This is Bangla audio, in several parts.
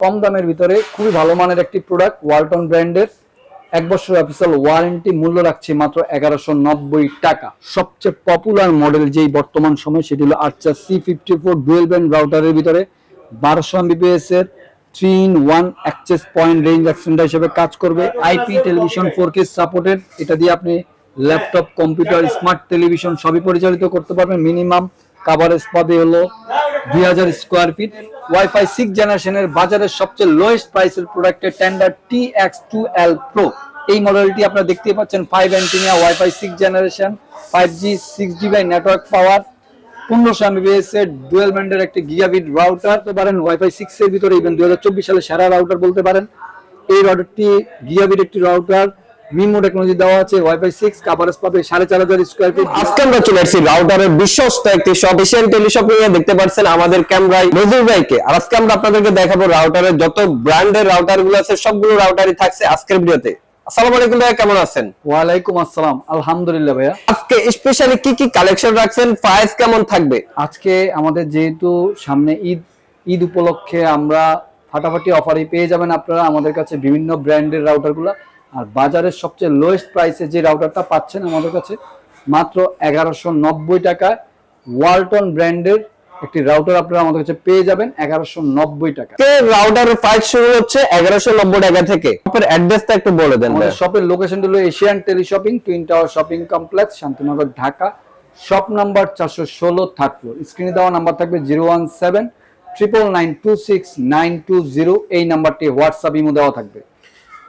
কম দামের ভিতরে খুবই ভালো মানের একটি প্রোডাক্ট ওয়ালটন ব্র্যান্ডের 1 বছর অফিসিয়াল ওয়ারেন্টি, মূল্য রাখছি মাত্র 1190 টাকা। সবচেয়ে পপুলার মডেল যেই বর্তমান সময় সেটি হলো আর্চার C54 ডুয়েল ব্যান্ড রাউটারের ভিতরে 1200 Mbps এর 3-in-1 access point range extender হিসেবে কাজ করবে। আইপি টেলিভিশন 4K সাপোর্টেড, এটা দিয়ে আপনি ল্যাপটপ, কম্পিউটার, স্মার্ট টেলিভিশন সবই পরিচালিত করতে পারবেন। মিনিমাম কাভারেজ পাবে হলো 2000 স্কোয়ার ফিট। ওয়াইফাই 6 জেনারেশনের বাজারের সবচেয়ে লোয়েস্ট প্রাইসের প্রোডাক্টের টেন্ডার TX2L Pro, এই মডেলটি আপনারা দেখতে পাচ্ছেন 5 antenna wifi 6 generation 5G 6GB network power 1500 Mbps এর ডুয়েল ব্যান্ডের একটি গিগাবিট রাউটার তো পারেন ওয়াইফাই 6 এর ভিতরে, ইভেন 2024 সালে সেরা রাউটার বলতে পারেন। এই রাউটারটি গিগাবিট একটি রাউটার, মিমো টেকনোলজি দেওয়া আছে, ওয়াইফাই 6, কভারেজ পাবে 4500 স্কয়ার ফিট। আজকে আমরা চলে আসছি রাউটারের বিশ্বস্ত একটি শপ এশিয়ান টেলিশপিং এ। দেখতে পাচ্ছেন আমাদের ক্যামেরায় নজরুল ভাইকে। আর আজকে আমরা আপনাদেরকে দেখাবো রাউটারের যত ব্র্যান্ডের রাউটার গুলো আছে সবগুলো রাউটারই থাকছে আজকের ভিডিওতে। আসসালামু আলাইকুম ভাই, কেমন আছেন? ওয়ালাইকুম আসসালাম, আলহামদুলিল্লাহ ভাইয়া। আজকে স্পেশালি কি কি কালেকশন রাখছেন, প্রাইস কেমন থাকবে? আজকে আমাদের যেহেতু সামনে ঈদ উপলক্ষে আমরা ফাটাফাটি অফারে পেয়ে যাবেন আপনারা আমাদের কাছে বিভিন্ন ব্র্যান্ডের রাউটারগুলো। আর বাজারের সবচেয়ে লোয়েস্ট প্রাইসে যে রাউটারটা পাচ্ছেন আমাদের কাছে মাত্র 1190 টাকায় ওয়ালটন ব্র্যান্ডের একটি রাউটার আপনারা আমাদের কাছে পেয়ে যাবেন 1190 টাকা। রাউটারের প্রাইস শুরু হচ্ছে 1190 টাকা থেকে। শপের অ্যাড্রেসটা একটু বলে দেন। আমাদের শপের লোকেশনটা হলো Asian teleshopping, twin tower shopping complex, Shantinagar, Dhaka. Shop number 416 third floor. স্ক্রিনে দেওয়া নাম্বার থাকবে 017-99926-920, এই নাম্বারটি হোয়াটসঅ্যাপ ইমো দেওয়া থাকবে।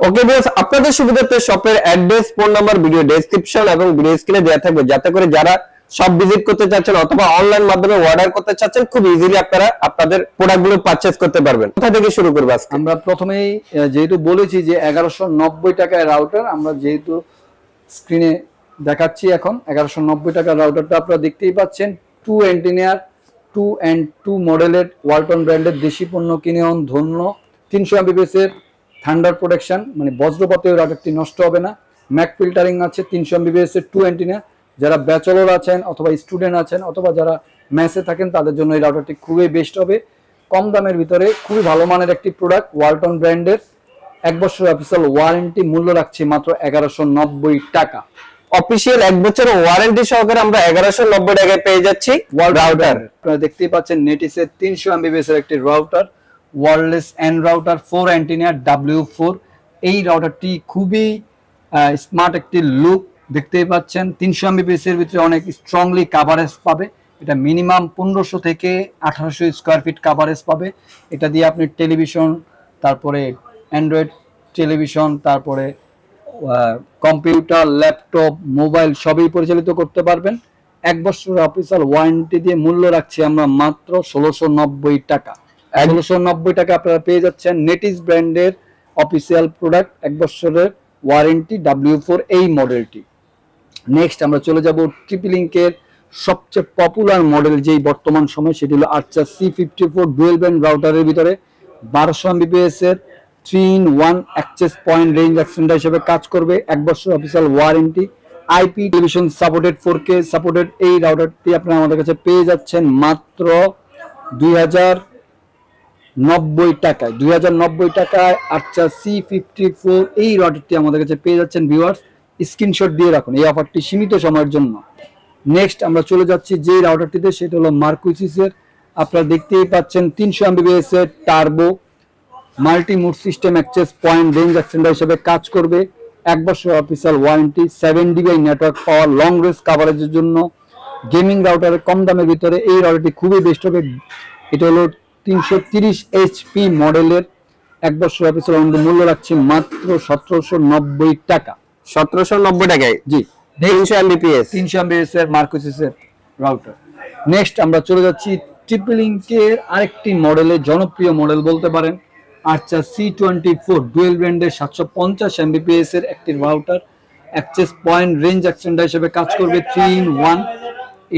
ওকে ভিউয়ার্স, আপনাদের সুবিধার্থে শপের address, phone number video description এবং ভিডিও স্ক্রিনে দেওয়া থাকবে, যাতে করে যারা শপ ভিজিট করতে চাচ্ছেন অথবা অনলাইন মাধ্যমে অর্ডার করতে চাচ্ছেন খুব ইজিলি আপনারা আপনাদের প্রোডাক্টগুলো পারচেজ করতে পারবেন। কোথা থেকে শুরু করব আজকে? আমরা প্রথমেই যেহেতু বলেছি যে 1190 টাকায় রাউটার, আমরা যেহেতু স্ক্রিনে দেখাচ্ছি এখন 1190 টাকার রাউটারটা আপনারা দেখতেই পাচ্ছেন। 2 অ্যান্টেনার 2 মডেলের ওয়ালটন ব্র্যান্ডের দেশি পণ্য কিনে ধন্য। 300 Mbps এর থান্ডার প্রোটেকশন, মানে বজ্রপাতে রাউটারটি নষ্ট হবে না। ম্যাক ফিল্টারিং আছে। 300 Mbps এর 2 অ্যান্টেনা। যারা ব্যাচেলর আছেন অথবা স্টুডেন্ট আছেন অথবা যারা মেসে থাকেন তাদের জন্য এই রাউটারটি খুবই বেস্ট হবে। কম দামের ভিতরে খুবই ভালো মানের একটি প্রোডাক্ট ওয়ালটন ব্র্যান্ডের 1 বছর অফিসিয়াল ওয়ারেন্টি, মূল্য রাখছি মাত্র 1190 টাকা। অফিশিয়াল 1 বছর ওয়ারেন্টি সহকারে আমরা 1190 টাকায় পেয়ে যাচ্ছি রাউটার। আপনারা দেখতেই পাচ্ছেন নেটিসের 300 Mbps এর একটি router, wireless and router 4 antenna W4। এই রাউটারটি খুবই স্মার্ট একটি লুক দেখতেই পাচ্ছেন। 300 Mbps এর ভিতরে অনেক স্ট্রংলি কাভারেজ পাবে। এটা মিনিমাম 1500 থেকে 1800 স্কয়ার ফিট কাভারেজ পাবে। এটা দিয়ে আপনি টেলিভিশন, তারপরে অ্যান্ড্রয়েড টেলিভিশন, তারপরে কম্পিউটার, ল্যাপটপ, মোবাইল সবই পরিচালিত করতে পারবেন। 1 বছর অফিসিয়াল ওয়ারেন্টি দিয়ে মূল্য রাখছি আমরা মাত্র 1690 টাকা। 1690 টাকা আপনারা পেয়ে যাচ্ছেন নেটিস ব্র্যান্ডের অফিসিয়াল প্রোডাক্ট, 1 বছরের ওয়ারেন্টি W4 এই মডেলটি। নেক্সট আমরা চলে যাব ট্রিপল লিংকের সবচেয়ে পপুলার মডেল যেই বর্তমান সময় সেটি হলো আর্চার C54 ডুয়েল ব্যান্ড রাউটারের ভিতরে 1200 Mbps এর 3-in-1 access point range extender হিসেবে কাজ করবে। 1 বছর official warranty, IP television supported, 4K supported. এই রাউটারটি আপনারা আমাদের কাছে পেয়ে যাচ্ছেন মাত্র 2090 টাকায়। 2090 টাকায় আর্চার C54 এই রাউটারটি আমাদের কাছে পেয়ে যাচ্ছেন। ভিউয়ার্স, স্ক্রিনশট দিয়ে রাখুন, এই অফারটি সীমিত সময়ের জন্য। নেক্সট আমরা চলে যাচ্ছি যে রাউটারটিতে, সেটা হলো মার্কুইসিসের। আপনারা দেখতেই পাচ্ছেন 300 Mbps এর turbo multi mode system access point range extender হিসেবে কাজ করবে। 1 বছর official warranty, 7GB network power, long range কাভারেজের জন্য গেমিং রাউটারের কম দামের ভিতরে এই রাউটারটি খুবই বেস্ট হবে। এটা হলো 330 HP মডেলের 1 বছর অফিসিয়াল মূল্য রাখছি মাত্র 1790 টাকা। 1790 টাকায় জি, 300 Mbps এর মার্কুইসিসের রাউটার। নেক্সট আমরা চলে যাচ্ছি ট্রিপল লিংকের আরেকটি মডেলের জনপ্রিয় মডেল বলতে পারেন, আর্চার C24 ডুয়েল ব্র্যান্ডের 750 Mbps এর একটি router, access point range extender হিসেবে কাজ করবে। 3-in-1,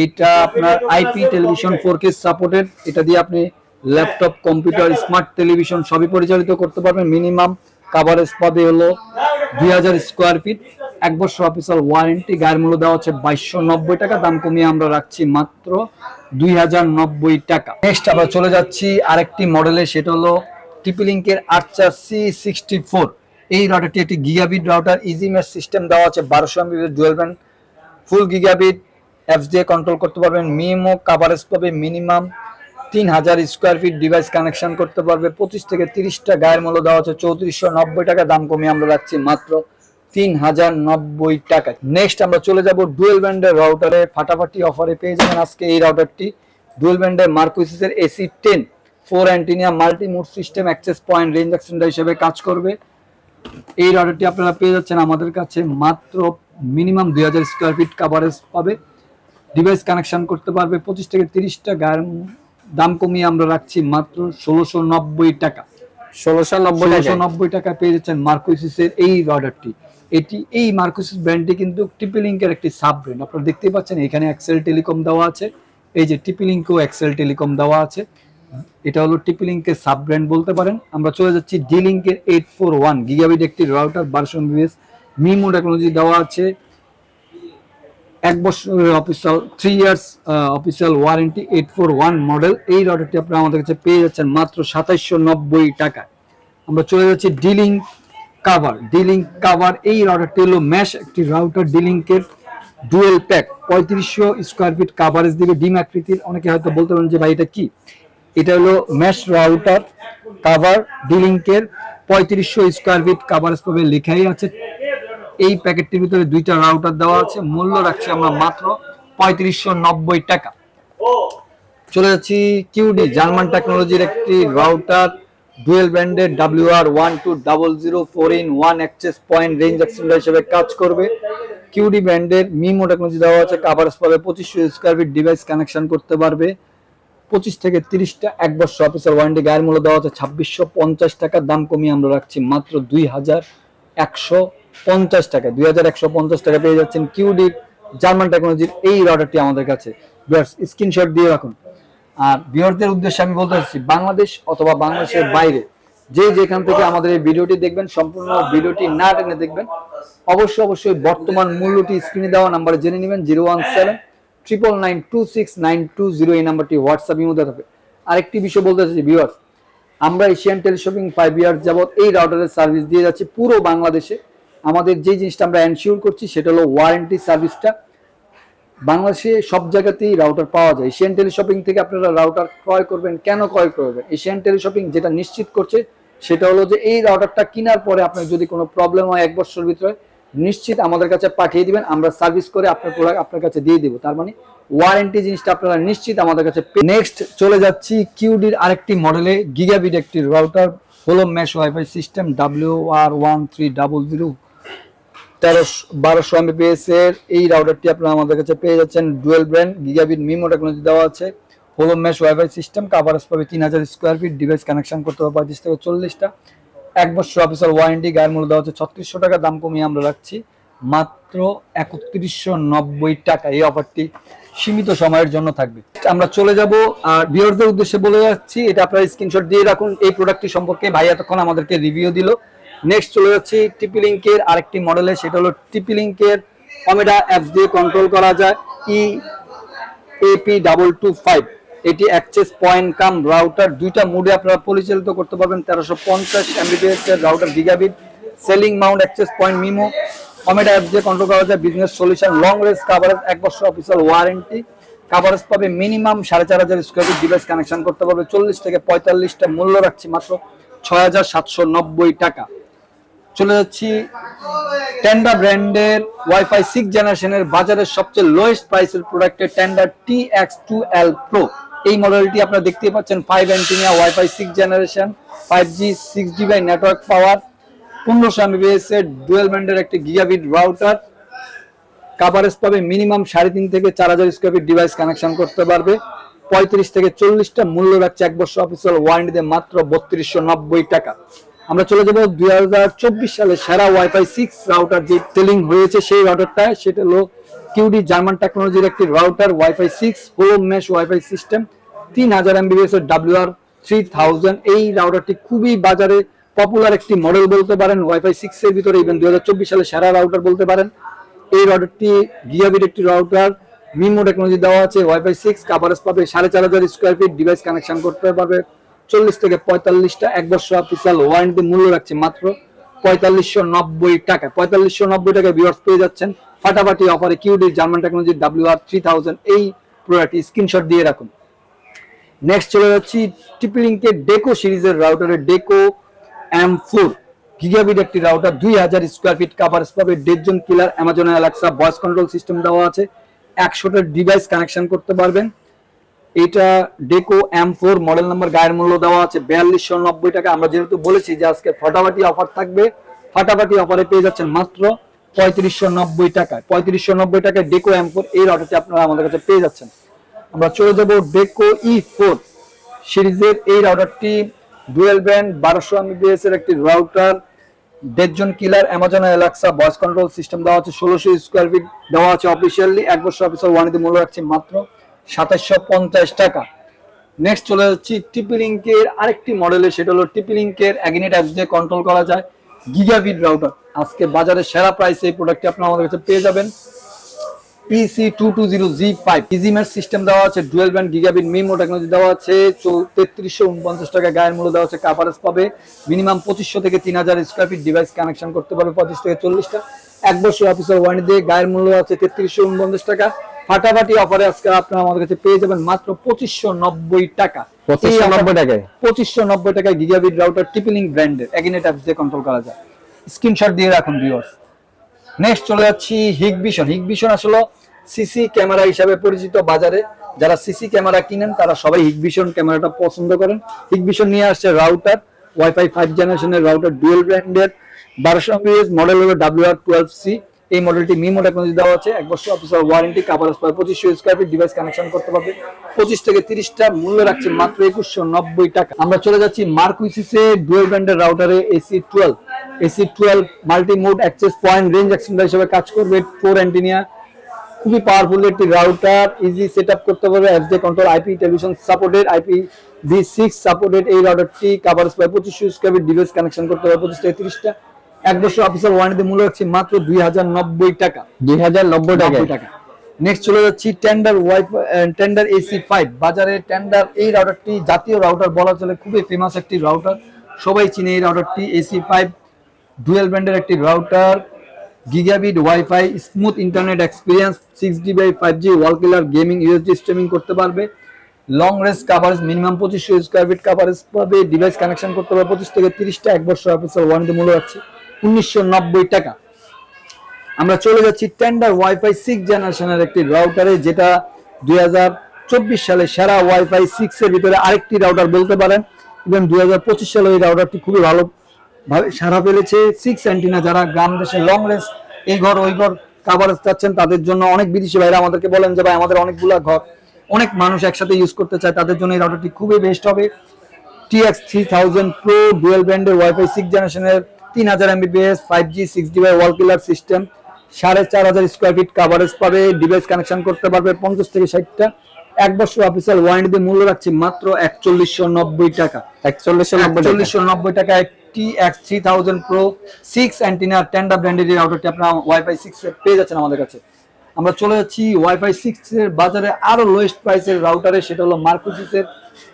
এটা আপনার আইপি টেলিভিশন 4K সাপোর্টেড। এটা দিয়ে আপনি ল্যাপটপ, কম্পিউটার, স্মার্ট টেলিভিশন সবই পরিচালিত করতে পারবেন। মিনিমাম কাভারেজ পাবে হলো 2000 স্কোয়ার ফিট। 1 বছর অফিসিয়াল ওয়ারেন্টি, গায়ের মূল্য দেওয়া হচ্ছে 2290 টাকা, দাম কমিয়ে আমরা রাখছি মাত্র 2090 টাকা। নেক্সট আমরা চলে যাচ্ছি আরেকটি মডেলে, সেটা হলো টিপি-লিঙ্কের আর্চার C64 এই রাউটারটি একটি gigabit router, easy mesh system দেওয়া আছে, 1200 এমবিপিএস ডুয়াল ব্যান্ড, ফুল গিগাবিট অ্যাপস দিয়ে কন্ট্রোল করতে পারবেন। মিনিমাম কভারেজ পাবে minimum 3000 square feet, device connection করতে পারবে। 25 থেকে 30টা গায়ের মূল্য দেওয়া আছে 3490 টাকা, দাম কমিয়ে আমরা রাখছি মাত্র 3090 টাকা। নেক্সট আমরা চলে যাব ডুয়েল ব্যান্ডের রাউটারে, ফাটাফাটি অফারে পেয়ে যাবেন আজকে এই রাউটারটি। ডুয়েল ব্যান্ডের মার্কুইসিসের AC10 4 antenna multi mode system, access point, range extender হিসেবে কাজ করবে। এই রাউটারটি আপনারা পেয়ে যাচ্ছেন আমাদের কাছে মাত্র মিনিমাম 2000 স্কোয়ার ফিট কভারেজ পাবে, ডিভাইস কানেকশন করতে পারবে। 25 থেকে 30টা গায়ের দাম কমিয়ে আমরা রাখছি মাত্র 1690 টাকা। 1690 টাকা পেয়ে যাচ্ছেন মার্কুইসিসের এই রাউটারটি। এই মার্কুইসিস ব্র্যান্ডটি কিন্তু টিপি-লিঙ্কের একটি সাব ব্র্যান্ড। আপনারা দেখতে পাচ্ছেন এখানে এক্সেল টেলিকম দেওয়া আছে, এই যে টিপি-লিঙ্কও এক্সেল টেলিকম দেওয়া আছে, এটা হলো টিপি-লিঙ্কের সাব ব্র্যান্ড বলতে পারেন। আমরা চলে যাচ্ছি ডি-লিঙ্কের 841 গিগাবিট একটি রাউটার, 1200 এমবিপিএস, মিমো টেকনোলজি দেওয়া আছে, 1 বছরের official 3 years official warranty, 841 model. এই রাউটারটি আপনারা আমাদের কাছে পেয়ে যাচ্ছেন মাত্র 2790 টাকায়। আমরা চলে যাচ্ছি ডি-লিঙ্ক কাভার। এই রাউটারটি হলো ম্যাশ একটি রাউটার, ডি-লিঙ্কের dual pack, 3500 square feet coverage দিবে, ডিম আকৃতির। অনেকে হয়তো বলতে পারেন যে ভাই এটা কি, এটা হলো ম্যাশ রাউটার কাভার, ডি-লিঙ্কের 3500 স্কোয়ার ফিট কাভারেজ পাবে, লেখাই আছে। এই প্যাকেটটির ভিতরে 2টা রাউটার দেওয়া আছে, মূল্য রাখছি আমরা মাত্র 3590 টাকা। চলে যাচ্ছি কিউডি, জার্মান টেকনোলজির একটি রাউটার, ডুয়েল ব্যান্ডের WR1200 4-in-1 access point, range extender হিসেবে কাজ করবে। কিউডি ব্র্যান্ডের মিমো টেকনোলজি দেওয়া আছে, কভারেজ পাবে 2500 স্কোয়ার ফিট, ডিভাইস কানেকশন করতে পারবে। 25 থেকে 30টা 1 বছর অফিসিয়াল ওয়ারেন্টি, গায়ের মূল্য দেওয়া আছে 2650 টাকা, দাম কমিয়ে আমরা রাখছি মাত্র 2150 টাকা। 2150 টাকা পেয়ে যাচ্ছেন কিউডি জার্মান টেকনোলজির এই রাউটারটি আমাদের কাছে। ভিউয়ার্স স্ক্রিনশট দিয়ে রাখুন। আর ভিউয়ারদের উদ্দেশ্যে আমি বলতে চাচ্ছি, বাংলাদেশ অথবা বাংলাদেশের বাইরে যেখান থেকে আমাদের এই ভিডিওটি দেখবেন, সম্পূর্ণ ভিডিওটি না টেনে দেখবেন। অবশ্যই বর্তমান মূল্যটি স্ক্রিনে দেওয়া নাম্বারে জেনে নেবেন, 01799926920, এই নাম্বারটি হোয়াটসঅ্যাপ ইমো দেওয়া থাকবে। আরেকটি বিষয় বলতে চাচ্ছি ভিউয়ার্স, আমরা এশিয়ান টেলিশপিং 5 ইয়ার্স যাবত এই রাউটারের সার্ভিস দিয়ে যাচ্ছি পুরো বাংলাদেশে। আমাদের যে জিনিসটা আমরা এনশিওর করছি সেটা হলো ওয়ারেন্টি সার্ভিসটা। বাংলাদেশে সব জায়গাতেই রাউটার পাওয়া যায়। এশিয়ান টেলিশপিং থেকে আপনারা রাউটার ক্রয় করবেন, কেন ক্রয় করবেন? এশিয়ান টেলিশপিং যেটা নিশ্চিত করছে সেটা হলো যে এই রাউটারটা কেনার পরে আপনার যদি কোনো প্রবলেম হয় 1 বছরের ভিতরে নিশ্চিত আমাদের কাছে পাঠিয়ে দিবেন, আমরা সার্ভিস করে আপনার প্রোডাক্ট আপনার কাছে দিয়ে দিব। তার মানে ওয়ারেন্টি জিনিসটা আপনারা নিশ্চিত আমাদের কাছে। নেক্সট চলে যাচ্ছি কিউডির আরেকটি মডেলে, গিগাবিট একটি রাউটার, হলো mesh wifi system, WR1300 1200 Mbps এর এই রাউটারটি আপনারা আমাদের কাছে পেয়ে যাচ্ছেন। Dual brand gigabit MIMO technology দেওয়া আছে, হলো মেশ ওয়াইফাই সিস্টেম, কভারেজ পাবে 3000 স্কোয়ার ফিট, ডিভাইস কানেকশন করতে হবে 25 থেকে 40টা, 1 বছর অফিসিয়াল ওয়ারেন্টি, গায়ের মূল্য দেওয়া হচ্ছে 3600 টাকা, দাম কমিয়ে আমরা রাখছি মাত্র 3190 টাকা। এই অফারটি সীমিত সময়ের জন্য থাকবে। আমরা চলে যাব আর ভিউয়ারদের উদ্দেশ্যে বলে যাচ্ছি, এটা আপনারা স্ক্রিনশট দিয়ে রাখুন। এই প্রোডাক্টটি সম্পর্কে ভাই এতক্ষণ আমাদেরকে রিভিউ দিল। নেক্সট চলে যাচ্ছি টিপি-লিঙ্কের আরেকটি মডেলে, সেটা হলো টিপি-লিঙ্কের ওমেডা অ্যাপস দিয়ে কন্ট্রোল করা যায় EAP225। এটি অ্যাক্সেস পয়েন্ট কাম রাউটার, 2টা মোডে আপনারা পরিচালিত করতে পারবেন। 1350 এমবিপিএস এর router, gigabit ceiling mount, access point, MIMO, Omada apps দিয়ে কন্ট্রোল করা যায়। Business solution, long range coverage, 1 বছর অফিসিয়াল ওয়ারেন্টি, কভারেজ পাবে minimum 4500 square feet, device connection করতে পারবে 40 থেকে 45টা, মূল্য রাখছি মাত্র 6790 টাকা। চলে যাচ্ছি টেন্ডা ব্র্যান্ডের ওয়াইফাই 6 জেনারেশনের বাজারের সবচেয়ে লোয়েস্ট প্রাইসের প্রোডাক্টের টেন্ডা TX2L Pro। এই মডেলটি আপনারা দেখতে পাচ্ছেন, 5 antenna wifi 6 generation, 5G 6GB network power, 1500 Mbps এর ডুয়েল ব্যান্ডের একটি গিগাবিট রাউটার, কভারেজ পাবে মিনিমাম 3.5 থেকে 4000 স্কোয়ার ফিট, ডিভাইস কানেকশন করতে পারবে 35 থেকে 40টা, মূল্য রাখছে 1 বছর অফিসিয়াল ওয়ারেন্টিতে মাত্র 3290 টাকা। আমরা চলে যাব 2024 সালে সেরা ওয়াইফাই 6 রাউটার যে সেলিং হয়েছে সেই রাউটারটা, সেটা হলো কিউডি জার্মান টেকনোলজির একটি router, wifi 6 home mesh wifi system, 3000 Mbps এর WR3000। এই রাউটারটি খুবই বাজারে পপুলার একটি মডেল বলতে পারেন, ওয়াইফাই 6 এর ভিতরে ইভেন 2024 সালে সেরা রাউটার বলতে পারেন। এই রাউটারটি গিগাবিট একটি রাউটার, মিমো টেকনোলজি দেওয়া আছে, ওয়াইফাই 6, কভারেজ পাবে 4500 স্কোয়ার ফিট, ডিভাইস কানেকশন করতে পারবে 40 থেকে 45টা, 1 বছর অফিসিয়াল ওয়ারেন্টি, মূল্য রাখছি মাত্র 4590 টাকা। 4590 টাকায় ভিউয়ার্স পেয়ে যাচ্ছেন ফাটাফাটি অফারে কিউডি জার্মান টেকনোলজি WR3000 এই প্রোডাক্টটি স্ক্রিনশট দিয়ে রাখুন। নেক্সট চলে যাচ্ছি টিপলিংকের ডেকো সিরিজের রাউটারের ডেকো M4 গিগাবিট একটি রাউটার, 2000 স্কয়ার ফিট কভারেজ পাবে, dead zone killer, Amazon Alexa voice control system দেওয়া আছে, 100টা ডিভাইস কানেকশন করতে পারবেন। এটা ডেকো M4 মডেল নাম্বার, গায়ের মূল্য দেওয়া আছে 4290 টাকা। আমরা যেহেতু বলেছি যে আজকে ফাটাফাটি অফার থাকবে, ফাটাফাটি অফারে পেয়ে যাচ্ছেন মাত্র 3590 টাকায়। 3590 টাকায় ডেকো M4 এই রাউটারটি আপনারা আমাদের কাছে পেয়ে যাচ্ছেন। আমরা চলে যাব ডেকো E4 সিরিজের এই রাউটারটি, ডুয়েল ব্যান্ড 1200 Mbps এর একটি router, dead zone killer, Amazon Alexa voice control system দেওয়া আছে, 1600 স্কয়ার ফিট দেওয়া আছে অফিসিয়ালি, 1 বছর অফিসিয়াল ওয়ারেন্টি, মূল্য রাখছি মাত্র 2750 টাকা। নেক্সট চলে যাচ্ছি টিপলিংকের আরেকটি মডেলে, সেটা হলো টিপলিংকের অ্যাগিনেট অ্যাপস দিয়ে কন্ট্রোল করা যায় গিগাবিট রাউটার। আজকে বাজারে সেরা প্রাইসে এই প্রোডাক্টটি আপনারা আমাদের কাছে পেয়ে যাবেন। PC220G5 ইজিমের সিস্টেম দেওয়া আছে, dual band gigabit MIMO technology দেওয়া আছে, 3349 টাকা গায়ের মূল্য দেওয়া আছে, কাভারেজ পাবে মিনিমাম 2500 থেকে 3000 স্কয়ার ফিট ডিভাইস কানেকশন করতে পারবে 25 থেকে 40টা, 1 বছর অফিসিয়াল ওয়ারেন্টি দিয়ে, গায়ের মূল্য আছে 3349 টাকা। ফাটাফাটি অফারে আজকে আপনারা আমাদের কাছে পেয়ে যাবেন মাত্র 2590 টাকা। 2590 টাকায় 2590 টাকায় গিগাবিট রাউটার টিপলিং ব্র্যান্ডের অ্যাগিনেট অ্যাপস দিয়ে কন্ট্রোল করা যায়। স্ক্রিনশট দিয়ে রাখুন ভিউয়ার্স। নেক্সট চলে যাচ্ছি হিগভিশন। হিগভিশন আসলে সিসি ক্যামেরা হিসাবে পরিচিত বাজারে, যারা সিসি ক্যামেরা কিনেন তারা সবাই হিগভিশন ক্যামেরাটা পছন্দ করেন। হিগভিশন নিয়ে আসছে রাউটার, ওয়াইফাই 5 জেনারেশনের রাউটার, ডুয়েল ব্র্যান্ডের 1200 Mbps, মডেল হলো WR12C। এই মডেলটি মিমো টেকনোলজি দেওয়া আছে, 1 বছর অফিসিয়াল ওয়ারেন্টি, কাভারেজ পাবে 2500 স্কয়ার ফিট ডিভাইস কানেকশন করতে পারবে 25 থেকে 30টা, মূল্য রাখছে মাত্র 2190 টাকা। আমরা চলে যাচ্ছি মার্কুইসিসে ডুয়েল ব্র্যান্ডের রাউটারে AC12 multi mode access point range extender হিসেবে কাজ করবে, 4 অ্যান্টেনা, খুবই পাওয়ারফুল একটি রাউটার, ইজি সেটআপ করতে পারবে, SD control, IP television supported, IPv6 supported. এই রাউটারটি কাভারেজ পাবে 2500 স্কয়ার ফিট ডিভাইস কানেকশন করতে পারবে 25 থেকে 30টা, 1 বছর অফিসিয়াল ওয়ারেন্টি, মূল্য রাখছে মাত্র 2090 টাকা। 2090 টাকা। নেক্সট চলে যাচ্ছি টেন্ডার AC5 বাজারে। টেন্ডার এই রাউটারটি জাতীয় রাউটার বলা চলে, খুবই ফেমাস একটি রাউটার, সবাই চিনে এই রাউটারটি। AC5 ডুয়েল ব্র্যান্ডের একটি router, gigabit wifi, smooth internet experience, 6GB/5G ওয়াল কিলার, গেমিং, USB স্ট্রিমিং করতে পারবে, long range coverage minimum 2500 square feet coverage পাবে, ডিভাইস কানেকশন করতে পারবে 25 থেকে 30টা, 1 বছর অফিসিয়াল ওয়ারেন্টি, মূল্য রাখছে 1990 টাকা। আমরা চলে যাচ্ছি টেন্ডার ওয়াইফাই 6 জেনারেশনের একটি রাউটারে, যেটা 2024 সালে সেরা ওয়াইফাই 6 এর ভিতরে আরেকটি রাউটার বলতে পারেন, এবং 2025 সালে এই রাউটারটি খুবই ভালো ভাবে সারা ফেলেছে। 6 অ্যান্টেনা, যারা গ্রাম দেশে লং রেঞ্জ এই ঘর ওই ঘর কাভারেজ চাচ্ছেন তাদের জন্য, অনেক বিদেশি ভাইরা আমাদেরকে বলেন যে ভাই আমাদের অনেকগুলা ঘর, অনেক মানুষ একসাথে ইউজ করতে চায়, তাদের জন্য এই রাউটারটি খুবই বেস্ট হবে। TX3000 Pro ডুয়েল ব্র্যান্ডের ওয়াইফাই 6 জেনারেশনের, 3000 Mbps 5G 6GB wall killer system, 4500 square feet coverage পাবে, ডিভাইস কানেকশন করতে পারবে 50 থেকে 60টা, 1 বছর অফিসিয়াল ওয়ারেন্টি দিয়ে, মূল্য রাখছে মাত্র 4190 টাকা। 4190 টাকায় TX3000 Pro 6 অ্যান্টেনা টেন্ডার ব্র্যান্ডের এই রাউটারটি আপনারা ওয়াইফাই 6 এ পেয়ে যাচ্ছেন আমাদের কাছে। আমরা চলে যাচ্ছি ওয়াইফাই 6 এর বাজারে আরো লোয়েস্ট প্রাইসের রাউটারে, সেটা হলো মার্কুইসিসের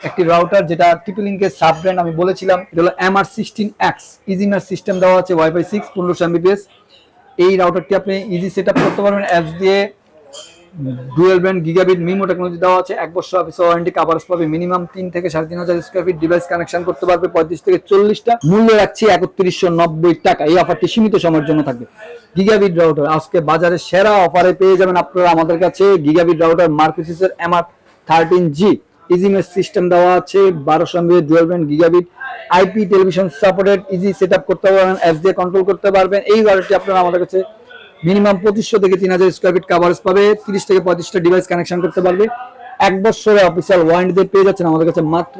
একটি রাউটার, যেটা টিপলিংকের সাব ব্র্যান্ড আমি বলেছিলাম। এটা হলো MR16X ইজিমের সিস্টেম দেওয়া আছে, ওয়াইফাই 6 1500 Mbps। এই রাউটারটি আপনি ইজি সেটআপ করতে পারবেন অ্যাপস দিয়ে, dual brand gigabit MIMO technology দেওয়া আছে, 1 বছর অফিসিয়াল ওয়ারেন্টি, কাভারেজ পাবে মিনিমাম 3 থেকে 3500 স্কয়ার ফিট ডিভাইস কানেকশন করতে পারবে 35 থেকে 40টা, মূল্য রাখছি 3190 টাকা। এই অফারটি সীমিত সময়ের জন্য থাকবে। গিগাবিট রাউটার আজকে বাজারে সেরা অফারে পেয়ে যাবেন আপনারা আমাদের কাছে। গিগাবিট রাউটার মার্কুইসিসের MR13G ইজিমের সিস্টেম দেওয়া আছে, 1200 Mbps dual brand gigabit, IP television supported, easy setup করতে পারবেন, অ্যাপস দিয়ে কন্ট্রোল করতে পারবেন। এই রাউটারটি আপনারা আমাদের কাছে মিনিমাম 2500 থেকে 3000 স্কয়ার ফিট কাভারেজ পাবে, 30 থেকে 35টা ডিভাইস কানেকশন করতে পারবে, 1 বছরের অফিসিয়াল ওয়ারেন্টি দিয়ে পেয়ে যাচ্ছেন আমাদের কাছে মাত্র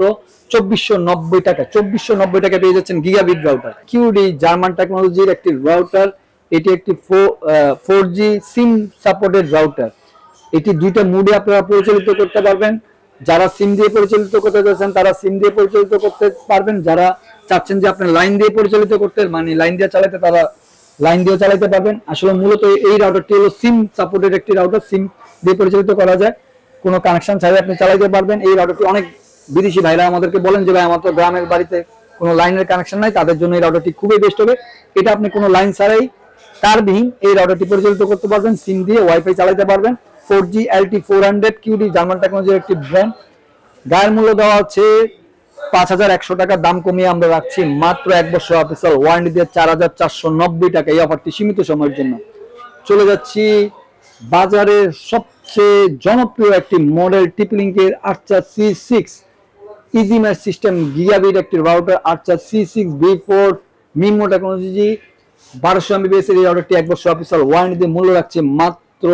2490 টাকা। 2490 টাকা পেয়ে যাচ্ছেন গিগাবিট রাউটার। কিউডি জার্মান টেকনোলজির একটি রাউটার, এটি একটি 4G সিম সাপোর্টেড রাউটার। এটি দুইটা মুডে আপনারা পরিচালিত করতে পারবেন। যারা সিম দিয়ে পরিচালিত করতে চাচ্ছেন তারা সিম দিয়ে পরিচালিত করতে পারবেন, যারা চাচ্ছেন যে আপনি লাইন দিয়ে পরিচালিত করতে, মানে লাইন দিয়ে চালাতে, তারা লাইন দিয়েও চালাতে পারবেন। আসলে মূলত এই রাউটারটি হলো সিম সাপোর্টেড একটি রাউটার, সিম দিয়ে পরিচালিত করা যায়, কোনো কানেকশন ছাড়াই আপনি চালাতে পারবেন। এই রাউটারটি অনেক বিদেশি ভাইরা আমাদেরকে বলেন যে ভাই আমার তো গ্রামের বাড়িতে কোনো লাইনের কানেকশন নাই, তাদের জন্য এই রাউটারটি খুবই বেস্ট হবে। এটা আপনি কোনো লাইন ছাড়াই তারবিহীন এই রাউটারটি পরিচালিত করতে পারবেন, সিম দিয়ে ওয়াইফাই চালাতে পারবেন। 4G LT 400 QD জার্মান টেকনোলজির একটি ব্র্যান্ড। গায়ের মূল্য দেওয়া হচ্ছে 5100 টাকা, দাম কমিয়ে আমরা রাখছি মাত্র 1 বছর অফিসিয়াল ওয়ারেন্টি দিয়ে 4490 টাকা। এই অফারটি সীমিত সময়ের জন্য। চলে যাচ্ছি বাজারের সবচেয়ে জনপ্রিয় একটি মডেল টিপলিংকের Archer C6 easy mesh system gigabit একটি router Archer C6 V4 MIMO technology 1200 MBPS এর এই রাউটারটি 1 বছর অফিসিয়াল ওয়ারেন্টি দিয়ে মূল্য রাখছে মাত্র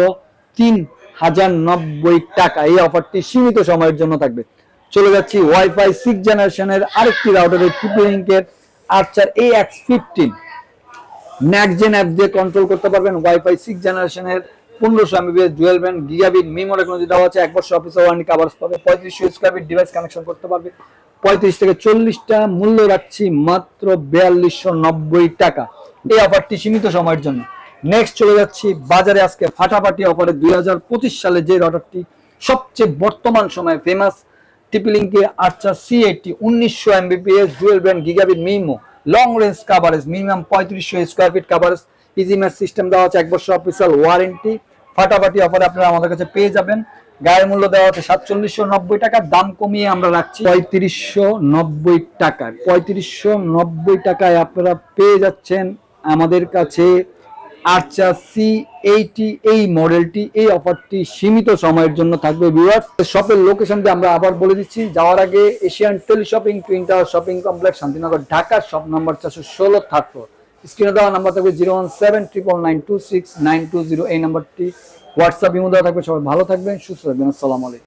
3090 টাকা। এই অফারটি সীমিত সময়ের জন্য থাকবে। চলে যাচ্ছি ওয়াইফাই 6 জেনারেশনের আরেকটি রাউটারের টিপলিংকের Archer AX15 next gen app দিয়ে কন্ট্রোল করতে পারবেন। ওয়াইফাই 6 জেনারেশনের 1500 MBPS dual band gigabit MIMO technology দেওয়া আছে, 1 বছর অফিসিয়াল ওয়ারেন্টি কভারেজ পাবে। 3500 স্কয়ার ফিট ডিভাইস কানেকশন করতে পারবে। 35 থেকে 40টা, মূল্য রাখছি মাত্র 4290 টাকা। এই অফারটি সীমিত সময়ের জন্য। নেক্সট চলে যাচ্ছি বাজারে আজকে ফাটাফাটি অফারে 2025 সালে যে রাউটারটি সবচেয়ে বর্তমান সময়ে ফেমাস টিপলিংকে Archer C80 1900 MBPS dual band gigabit MIMO long range coverage minimum 3500 square feet coverage easy mesh system দেওয়া আছে, 1 বছর অফিসিয়াল ওয়ারেন্টি। ফাটাফাটি অফারে আপনারা আমাদের কাছে পেয়ে যাবেন। গায়ের মূল্য দেওয়া হচ্ছে 4790 টাকা, দাম কমিয়ে আমরা রাখছি 3590 টাকায়। 3590 টাকায় আপনারা পেয়ে যাচ্ছেন আমাদের কাছে আর্চার C80 এই মডেলটি। এই অফারটি সীমিত সময়ের জন্য থাকবে ভিউয়ার্স। শপের লোকেশনটি আমরা আবার বলে দিচ্ছি যাওয়ার আগে, Asian teleshopping twin tower shopping complex Shantinagar Dhaka, shop number 416 third floor. স্ক্রিনে দেওয়া নাম্বার থাকবে 01799926920। এই নাম্বারটি হোয়াটসঅ্যাপ ইমো দেওয়া থাকবে। সবাই ভালো থাকবেন, সুস্থ থাকবেন। আসসালামু আলাইকুম।